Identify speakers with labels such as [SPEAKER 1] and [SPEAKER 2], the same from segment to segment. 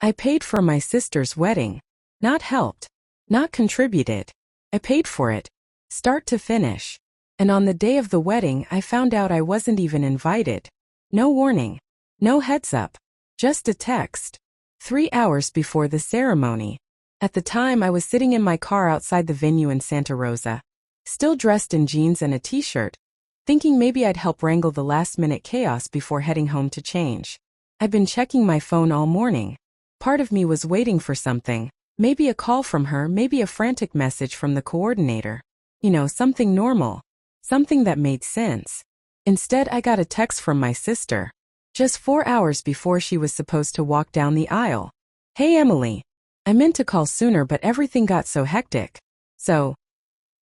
[SPEAKER 1] I paid for my sister's wedding. Not helped. Not contributed. I paid for it. Start to finish. And on the day of the wedding, I found out I wasn't even invited. No warning. No heads up. Just a text. 3 hours before the ceremony. At the time, I was sitting in my car outside the venue in Santa Rosa, still dressed in jeans and a t-shirt, thinking maybe I'd help wrangle the last-minute chaos before heading home to change. I'd been checking my phone all morning. Part of me was waiting for something, maybe a call from her, maybe a frantic message from the coordinator. Something normal. Something that made sense. Instead, I got a text from my sister, just 4 hours before she was supposed to walk down the aisle. Hey Emily. I meant to call sooner, but everything got so hectic. So,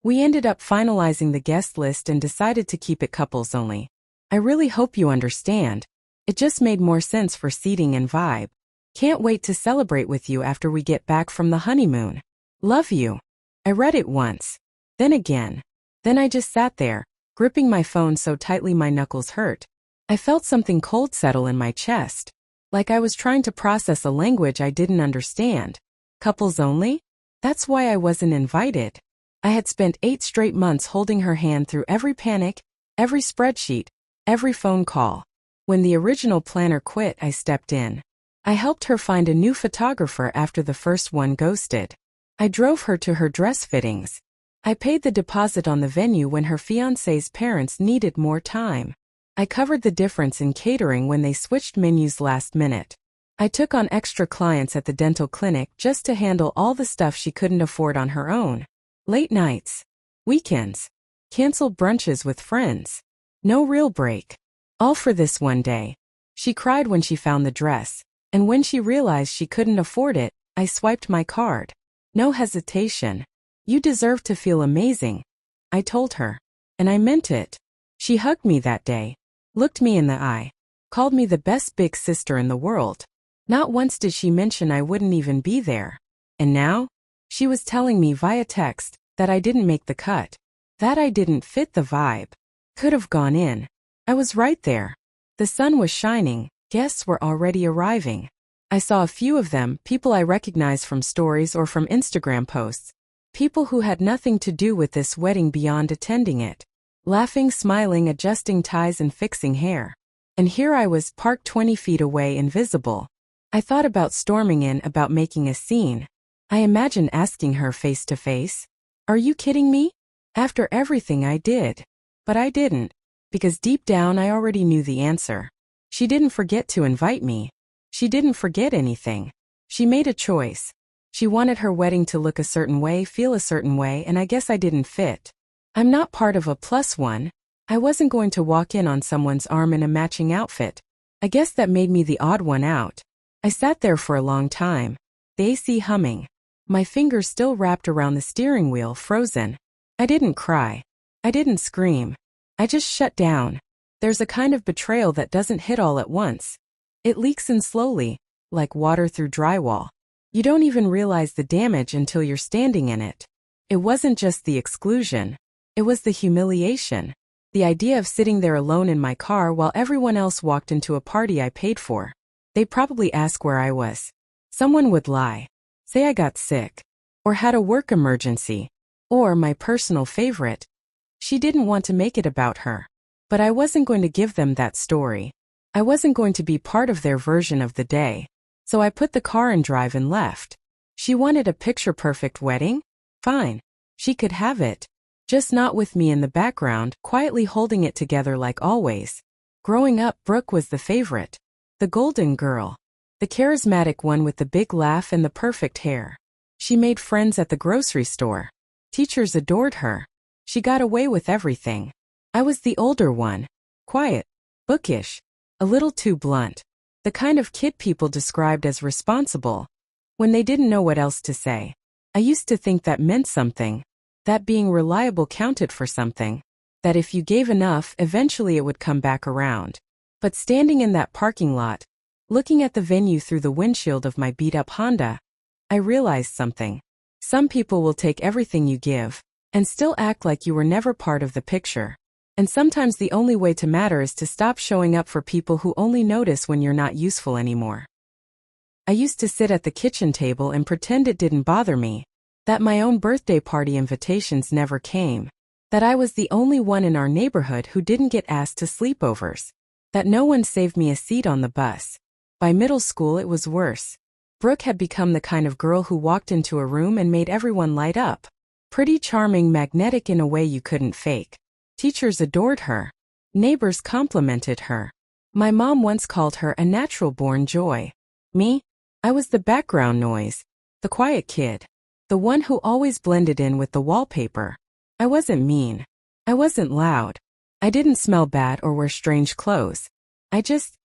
[SPEAKER 1] we ended up finalizing the guest list and decided to keep it couples only. I really hope you understand. It just made more sense for seating and vibe. Can't wait to celebrate with you after we get back from the honeymoon. Love you. I read it once. Then again. Then I just sat there, gripping my phone so tightly my knuckles hurt. I felt something cold settle in my chest. Like I was trying to process a language I didn't understand. Couples only? That's why I wasn't invited. I had spent 8 straight months holding her hand through every panic, every spreadsheet, every phone call. When the original planner quit, I stepped in. I helped her find a new photographer after the first one ghosted. I drove her to her dress fittings. I paid the deposit on the venue when her fiancé's parents needed more time. I covered the difference in catering when they switched menus last minute. I took on extra clients at the dental clinic just to handle all the stuff she couldn't afford on her own. Late nights. Weekends. Canceled brunches with friends. No real break. All for this one day. She cried when she found the dress, and when she realized she couldn't afford it, I swiped my card. No hesitation. You deserve to feel amazing, I told her. And I meant it. She hugged me that day, looked me in the eye, called me the best big sister in the world. Not once did she mention I wouldn't even be there. And now? She was telling me via text that I didn't make the cut, that I didn't fit the vibe. Could have gone in. I was right there. The sun was shining, guests were already arriving. I saw a few of them, people I recognized from stories or from Instagram posts. People who had nothing to do with this wedding beyond attending it. Laughing, smiling, adjusting ties and fixing hair. And here I was, parked 20 feet away, invisible. I thought about storming in, about making a scene. I imagined asking her face to face, "Are you kidding me?" After everything I did. But I didn't. Because deep down I already knew the answer. She didn't forget to invite me. She didn't forget anything. She made a choice. She wanted her wedding to look a certain way, feel a certain way, and I guess I didn't fit. I'm not part of a +1. I wasn't going to walk in on someone's arm in a matching outfit. I guess that made me the odd one out. I sat there for a long time, the AC humming. My fingers still wrapped around the steering wheel, frozen. I didn't cry. I didn't scream. I just shut down. There's a kind of betrayal that doesn't hit all at once. It leaks in slowly, like water through drywall. You don't even realize the damage until you're standing in it. It wasn't just the exclusion. It was the humiliation. The idea of sitting there alone in my car while everyone else walked into a party I paid for. They'd probably ask where I was. Someone would lie. Say I got sick. Or had a work emergency. Or, my personal favorite, she didn't want to make it about her. But I wasn't going to give them that story. I wasn't going to be part of their version of the day. So I put the car in drive and left. She wanted a picture-perfect wedding? Fine. She could have it. Just not with me in the background, quietly holding it together like always. Growing up, Brooke was the favorite. The golden girl. The charismatic one with the big laugh and the perfect hair. She made friends at the grocery store. Teachers adored her. She got away with everything. I was the older one. Quiet. Bookish. A little too blunt. The kind of kid people described as responsible. When they didn't know what else to say. I used to think that meant something. That being reliable counted for something. That if you gave enough, eventually it would come back around. But standing in that parking lot, looking at the venue through the windshield of my beat-up Honda, I realized something. Some people will take everything you give, and still act like you were never part of the picture. And sometimes the only way to matter is to stop showing up for people who only notice when you're not useful anymore. I used to sit at the kitchen table and pretend it didn't bother me, that my own birthday party invitations never came, that I was the only one in our neighborhood who didn't get asked to sleepovers, that no one saved me a seat on the bus. By middle school it was worse. Brooke had become the kind of girl who walked into a room and made everyone light up. Pretty, charming, magnetic in a way you couldn't fake. Teachers adored her. Neighbors complimented her. My mom once called her a natural-born joy. Me? I was the background noise, the quiet kid, the one who always blended in with the wallpaper. I wasn't mean. I wasn't loud. I didn't smell bad or wear strange clothes. I just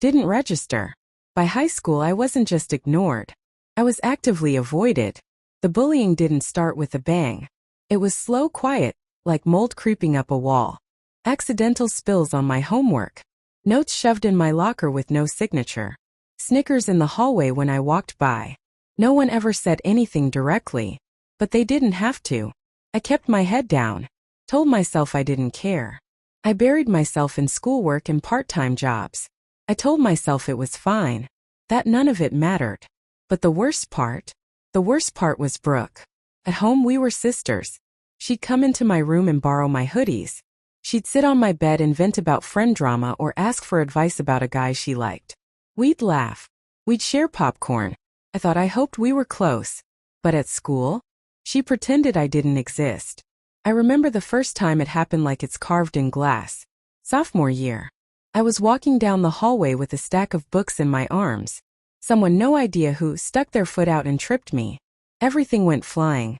[SPEAKER 1] didn't register. By high school I wasn't just ignored. I was actively avoided. The bullying didn't start with a bang. It was slow, quiet, like mold creeping up a wall. Accidental spills on my homework. Notes shoved in my locker with no signature. Snickers in the hallway when I walked by. No one ever said anything directly, but they didn't have to. I kept my head down, told myself I didn't care. I buried myself in schoolwork and part-time jobs. I told myself it was fine, that none of it mattered. But the worst part was Brooke. At home we were sisters. She'd come into my room and borrow my hoodies. She'd sit on my bed and vent about friend drama or ask for advice about a guy she liked. We'd laugh. We'd share popcorn. I hoped we were close. But at school? She pretended I didn't exist. I remember the first time it happened like it's carved in glass. Sophomore year. I was walking down the hallway with a stack of books in my arms. Someone, no idea who, stuck their foot out and tripped me. Everything went flying.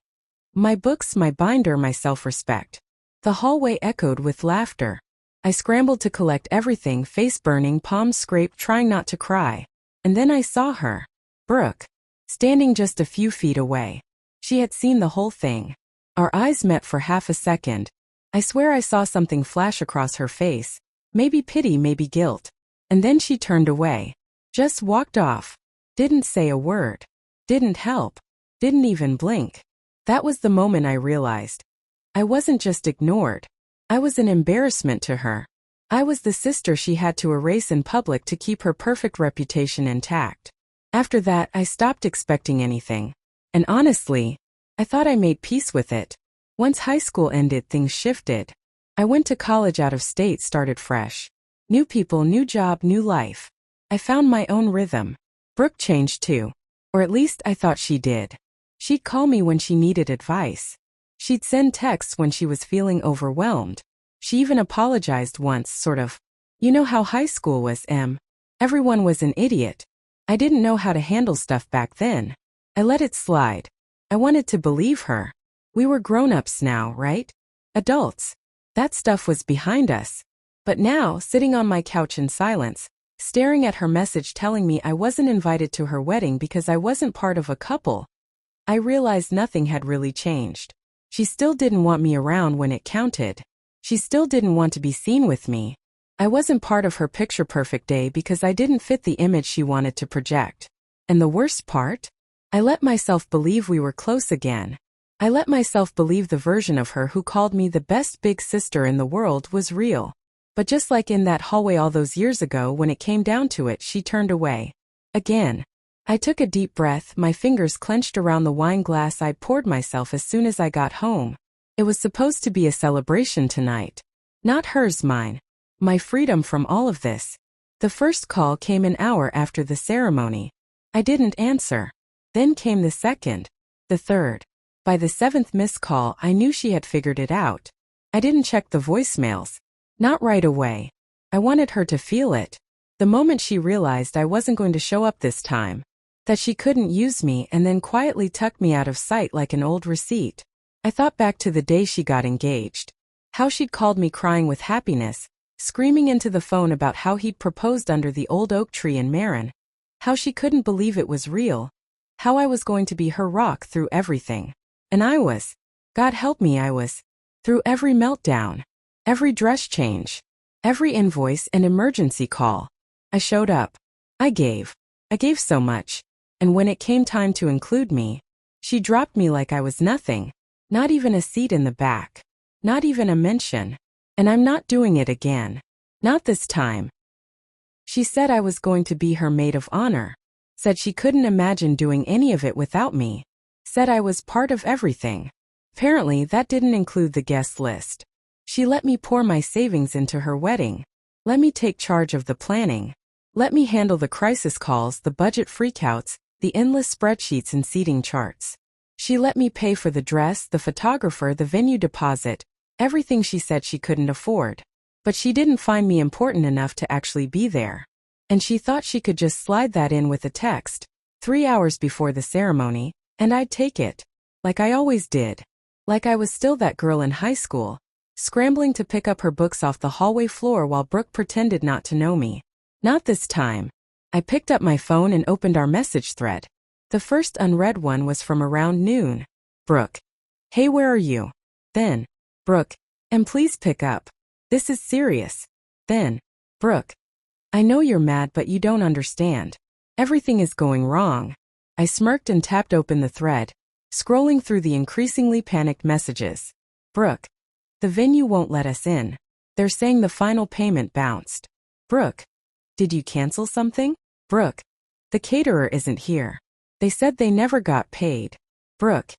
[SPEAKER 1] My books, my binder, my self-respect. The hallway echoed with laughter. I scrambled to collect everything, face burning, palms scraped, trying not to cry. And then I saw her. Brooke. Standing just a few feet away. She had seen the whole thing. Our eyes met for half a second. I swear I saw something flash across her face. Maybe pity, maybe guilt. And then she turned away. Just walked off. Didn't say a word. Didn't help. Didn't even blink. That was the moment I realized. I wasn't just ignored. I was an embarrassment to her. I was the sister she had to erase in public to keep her perfect reputation intact. After that, I stopped expecting anything. And honestly, I thought I made peace with it. Once high school ended, things shifted. I went to college out of state, started fresh. New people, new job, new life. I found my own rhythm. Brooke changed too. Or at least I thought she did. She'd call me when she needed advice. She'd send texts when she was feeling overwhelmed. She even apologized once, sort of. You know how high school was, Em. Everyone was an idiot. I didn't know how to handle stuff back then. I let it slide. I wanted to believe her. We were grown-ups now, right? Adults. That stuff was behind us. But now, sitting on my couch in silence, staring at her message telling me I wasn't invited to her wedding because I wasn't part of a couple, I realized nothing had really changed. She still didn't want me around when it counted. She still didn't want to be seen with me. I wasn't part of her picture-perfect day because I didn't fit the image she wanted to project. And the worst part? I let myself believe we were close again. I let myself believe the version of her who called me the best big sister in the world was real. But just like in that hallway all those years ago, when it came down to it, she turned away. Again. I took a deep breath, my fingers clenched around the wine glass I'd poured myself as soon as I got home. It was supposed to be a celebration tonight. Not hers, mine. My freedom from all of this. The first call came an hour after the ceremony. I didn't answer. Then came the second. The third. By the seventh missed call, I knew she had figured it out. I didn't check the voicemails. Not right away. I wanted her to feel it. The moment she realized I wasn't going to show up this time. That she couldn't use me, and then quietly tucked me out of sight like an old receipt. I thought back to the day she got engaged. How she'd called me crying with happiness, screaming into the phone about how he'd proposed under the old oak tree in Marin. How she couldn't believe it was real. How I was going to be her rock through everything. And I was. God help me, I was. Through every meltdown. Every dress change. Every invoice and emergency call. I showed up. I gave so much. And when it came time to include me, she dropped me like I was nothing. Not even a seat in the back. Not even a mention. And I'm not doing it again. Not this time. She said I was going to be her maid of honor. Said she couldn't imagine doing any of it without me. Said I was part of everything. Apparently that didn't include the guest list. She let me pour my savings into her wedding. Let me take charge of the planning. Let me handle the crisis calls, the budget freakouts, the endless spreadsheets and seating charts. She let me pay for the dress, the photographer, the venue deposit, everything she said she couldn't afford. But she didn't find me important enough to actually be there. And she thought she could just slide that in with a text, 3 hours before the ceremony, and I'd take it. Like I always did. Like I was still that girl in high school, scrambling to pick up her books off the hallway floor while Brooke pretended not to know me. Not this time. I picked up my phone and opened our message thread. The first unread one was from around noon. Brooke. Hey, where are you? Then, Brooke. And please pick up. This is serious. Then, Brooke. I know you're mad but you don't understand. Everything is going wrong. I smirked and tapped open the thread, scrolling through the increasingly panicked messages. Brooke. The venue won't let us in. They're saying the final payment bounced. Brooke. Did you cancel something? Brooke. The caterer isn't here. They said they never got paid. Brooke.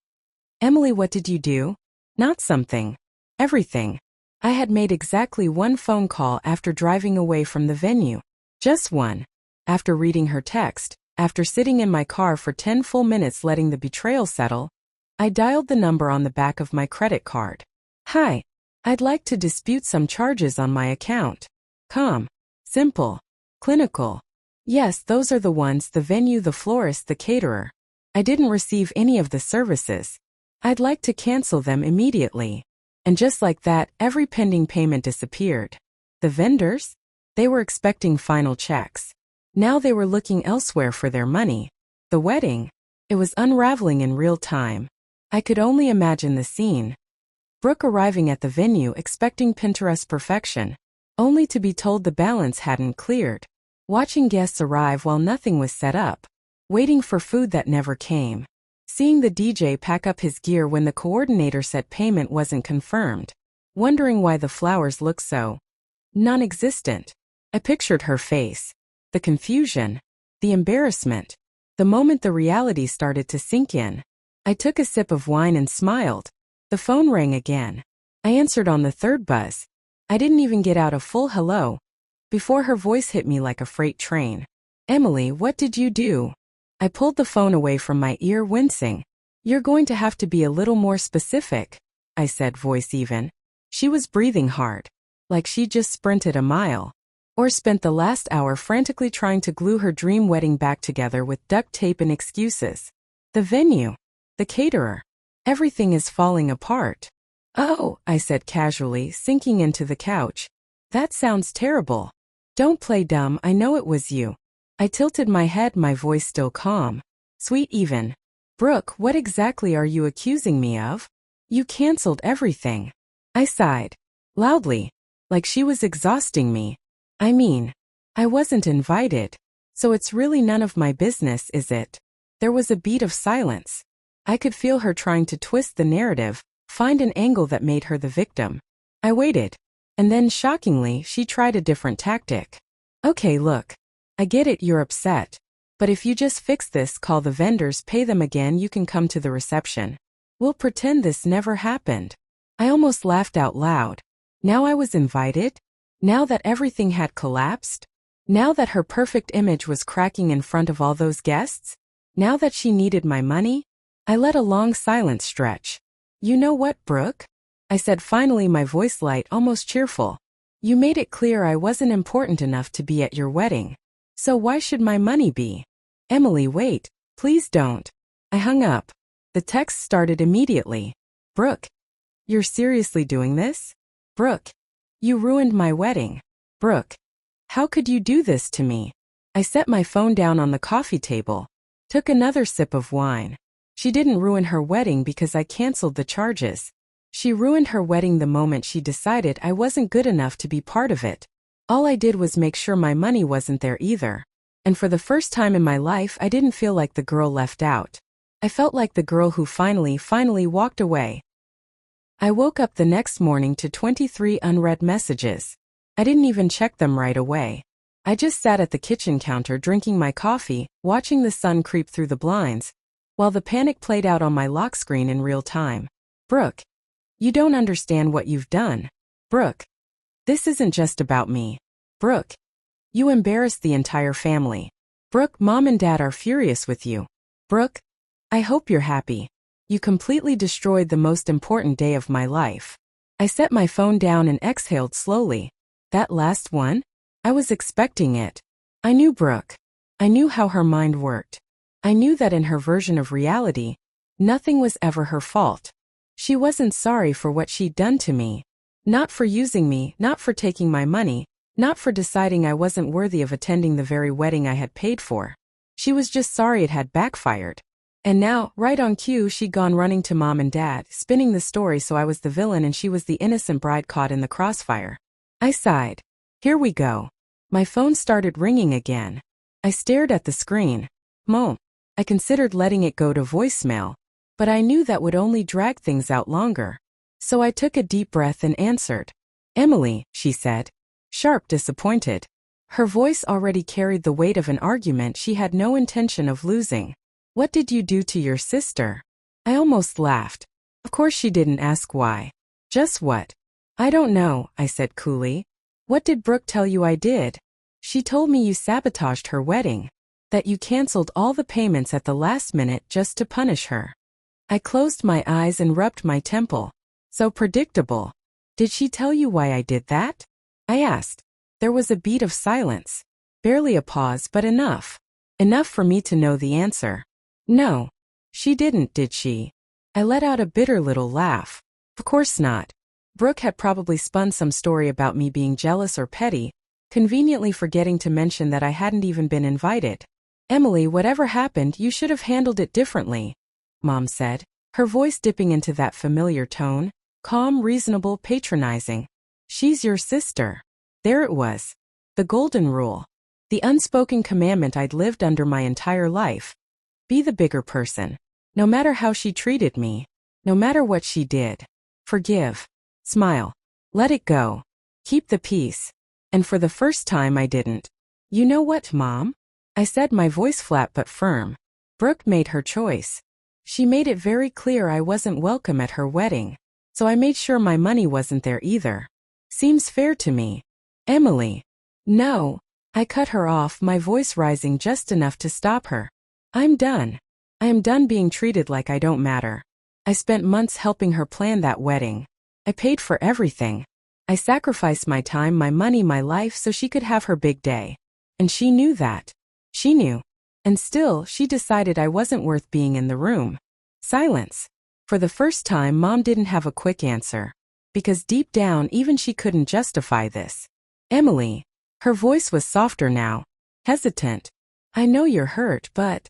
[SPEAKER 1] Emily, what did you do? Not something. Everything. I had made exactly one phone call after driving away from the venue. Just one. After reading her text, after sitting in my car for 10 full minutes letting the betrayal settle, I dialed the number on the back of my credit card. Hi. I'd like to dispute some charges on my account. Calm. Simple. Clinical. Yes, those are the ones, the venue, the florist, the caterer. I didn't receive any of the services. I'd like to cancel them immediately. And just like that, every pending payment disappeared. The vendors? They were expecting final checks. Now they were looking elsewhere for their money. The wedding? It was unraveling in real time. I could only imagine the scene. Brooke arriving at the venue expecting Pinterest perfection, only to be told the balance hadn't cleared. Watching guests arrive while nothing was set up. Waiting for food that never came. Seeing the DJ pack up his gear when the coordinator said payment wasn't confirmed. Wondering why the flowers looked so non-existent. I pictured her face. The confusion. The embarrassment. The moment the reality started to sink in. I took a sip of wine and smiled. The phone rang again. I answered on the third buzz. I didn't even get out a full hello before her voice hit me like a freight train. Emily, what did you do? I pulled the phone away from my ear, wincing. You're going to have to be a little more specific, I said, voice even. She was breathing hard, like she just sprinted a mile, or spent the last hour frantically trying to glue her dream wedding back together with duct tape and excuses. The venue, the caterer, everything is falling apart. Oh, I said casually, sinking into the couch. That sounds terrible. Don't play dumb, I know it was you. I tilted my head, my voice still calm. Sweet even. Brooke, what exactly are you accusing me of? You canceled everything. I sighed. Loudly. Like she was exhausting me. I mean, I wasn't invited. So it's really none of my business, is it? There was a beat of silence. I could feel her trying to twist the narrative, find an angle that made her the victim. I waited. And then, shockingly, she tried a different tactic. Okay, look. I get it, you're upset. But if you just fix this, call the vendors, pay them again, you can come to the reception. We'll pretend this never happened. I almost laughed out loud. Now I was invited? Now that everything had collapsed? Now that her perfect image was cracking in front of all those guests? Now that she needed my money? I let a long silence stretch. You know what, Brooke? I said finally, my voice light, almost cheerful. You made it clear I wasn't important enough to be at your wedding. So why should my money be? Emily, wait. Please don't. I hung up. The text started immediately. Brooke. You're seriously doing this? Brooke. You ruined my wedding. Brooke. How could you do this to me? I set my phone down on the coffee table. Took another sip of wine. She didn't ruin her wedding because I canceled the charges. She ruined her wedding the moment she decided I wasn't good enough to be part of it. All I did was make sure my money wasn't there either. And for the first time in my life, I didn't feel like the girl left out. I felt like the girl who finally walked away. I woke up the next morning to 23 unread messages. I didn't even check them right away. I just sat at the kitchen counter drinking my coffee, watching the sun creep through the blinds, while the panic played out on my lock screen in real time. Brooke, you don't understand what you've done. Brooke, this isn't just about me. Brooke, you embarrassed the entire family. Brooke, Mom and Dad are furious with you. Brooke, I hope you're happy. You completely destroyed the most important day of my life. I set my phone down and exhaled slowly. That last one? I was expecting it. I knew Brooke. I knew how her mind worked. I knew that in her version of reality, nothing was ever her fault. She wasn't sorry for what she'd done to me. Not for using me, not for taking my money, not for deciding I wasn't worthy of attending the very wedding I had paid for. She was just sorry it had backfired. And now, right on cue, she'd gone running to Mom and Dad, spinning the story so I was the villain and she was the innocent bride caught in the crossfire. I sighed. Here we go. My phone started ringing again. I stared at the screen. Mom. I considered letting it go to voicemail, but I knew that would only drag things out longer. So I took a deep breath and answered. Emily, she said. Sharp, disappointed. Her voice already carried the weight of an argument she had no intention of losing. What did you do to your sister? I almost laughed. Of course she didn't ask why. Just what? I don't know, I said coolly. What did Brooke tell you I did? She told me you sabotaged her wedding. That you canceled all the payments at the last minute just to punish her. I closed my eyes and rubbed my temple. So predictable. Did she tell you why I did that? I asked. There was a beat of silence. Barely a pause, but enough. Enough for me to know the answer. No. She didn't, did she? I let out a bitter little laugh. Of course not. Brooke had probably spun some story about me being jealous or petty, conveniently forgetting to mention that I hadn't even been invited. Emily, whatever happened, you should have handled it differently, Mom said, her voice dipping into that familiar tone, calm, reasonable, patronizing. She's your sister. There it was. The golden rule. The unspoken commandment I'd lived under my entire life. Be the bigger person. No matter how she treated me. No matter what she did. Forgive. Smile. Let it go. Keep the peace. And for the first time I didn't. You know what, Mom? I said, my voice flat but firm. Brooke made her choice. She made it very clear I wasn't welcome at her wedding. So I made sure my money wasn't there either. Seems fair to me. Emily. No. I cut her off, my voice rising just enough to stop her. I'm done. I am done being treated like I don't matter. I spent months helping her plan that wedding. I paid for everything. I sacrificed my time, my money, my life so she could have her big day. And she knew that. She knew. And still, she decided I wasn't worth being in the room. Silence. For the first time, Mom didn't have a quick answer. Because deep down, even she couldn't justify this. Emily. Her voice was softer now. Hesitant. I know you're hurt, but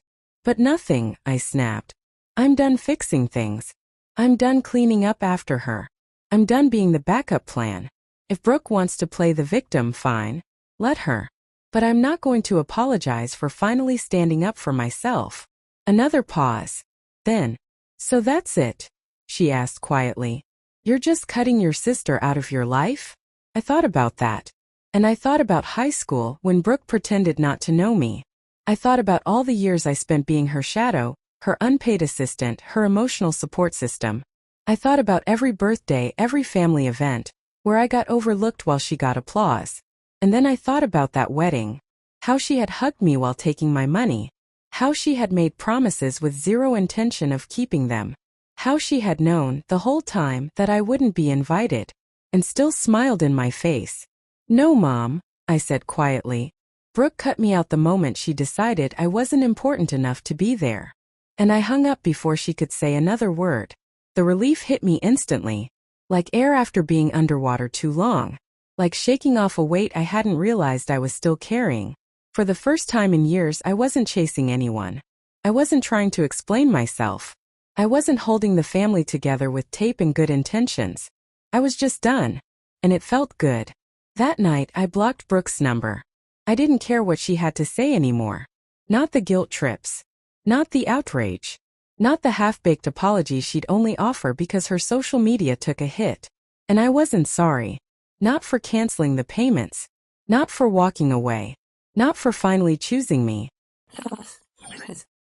[SPEAKER 1] nothing, I snapped. I'm done fixing things. I'm done cleaning up after her. I'm done being the backup plan. If Brooke wants to play the victim, fine. Let her. But I'm not going to apologize for finally standing up for myself. Another pause. Then, so that's it? She asked quietly. You're just cutting your sister out of your life? I thought about that. And I thought about high school when Brooke pretended not to know me. I thought about all the years I spent being her shadow, her unpaid assistant, her emotional support system. I thought about every birthday, every family event, where I got overlooked while she got applause. And then I thought about that wedding. How she had hugged me while taking my money. How she had made promises with zero intention of keeping them. How she had known, the whole time, that I wouldn't be invited. And still smiled in my face. No, Mom, I said quietly. Brooke cut me out the moment she decided I wasn't important enough to be there. And I hung up before she could say another word. The relief hit me instantly. Like air after being underwater too long. Like shaking off a weight I hadn't realized I was still carrying. For the first time in years, I wasn't chasing anyone. I wasn't trying to explain myself. I wasn't holding the family together with tape and good intentions. I was just done. And it felt good. That night, I blocked Brooke's number. I didn't care what she had to say anymore. Not the guilt trips. Not the outrage. Not the half-baked apology she'd only offer because her social media took a hit. And I wasn't sorry. Not for canceling the payments. Not for walking away. not for finally choosing me.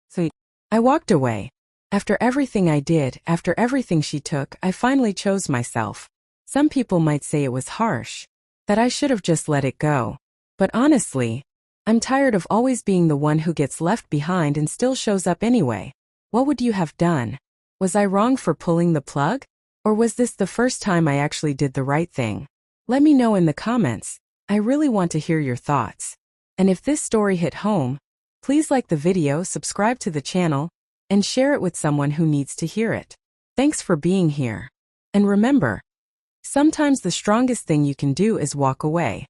[SPEAKER 1] So I walked away. After everything I did, after everything she took, I finally chose myself. Some people might say it was harsh, that I should have just let it go. But honestly, I'm tired of always being the one who gets left behind and still shows up anyway. What would you have done? Was I wrong for pulling the plug? Or was this the first time I actually did the right thing? Let me know in the comments. I really want to hear your thoughts. And if this story hit home, please like the video, subscribe to the channel, and share it with someone who needs to hear it. Thanks for being here. And remember, sometimes the strongest thing you can do is walk away.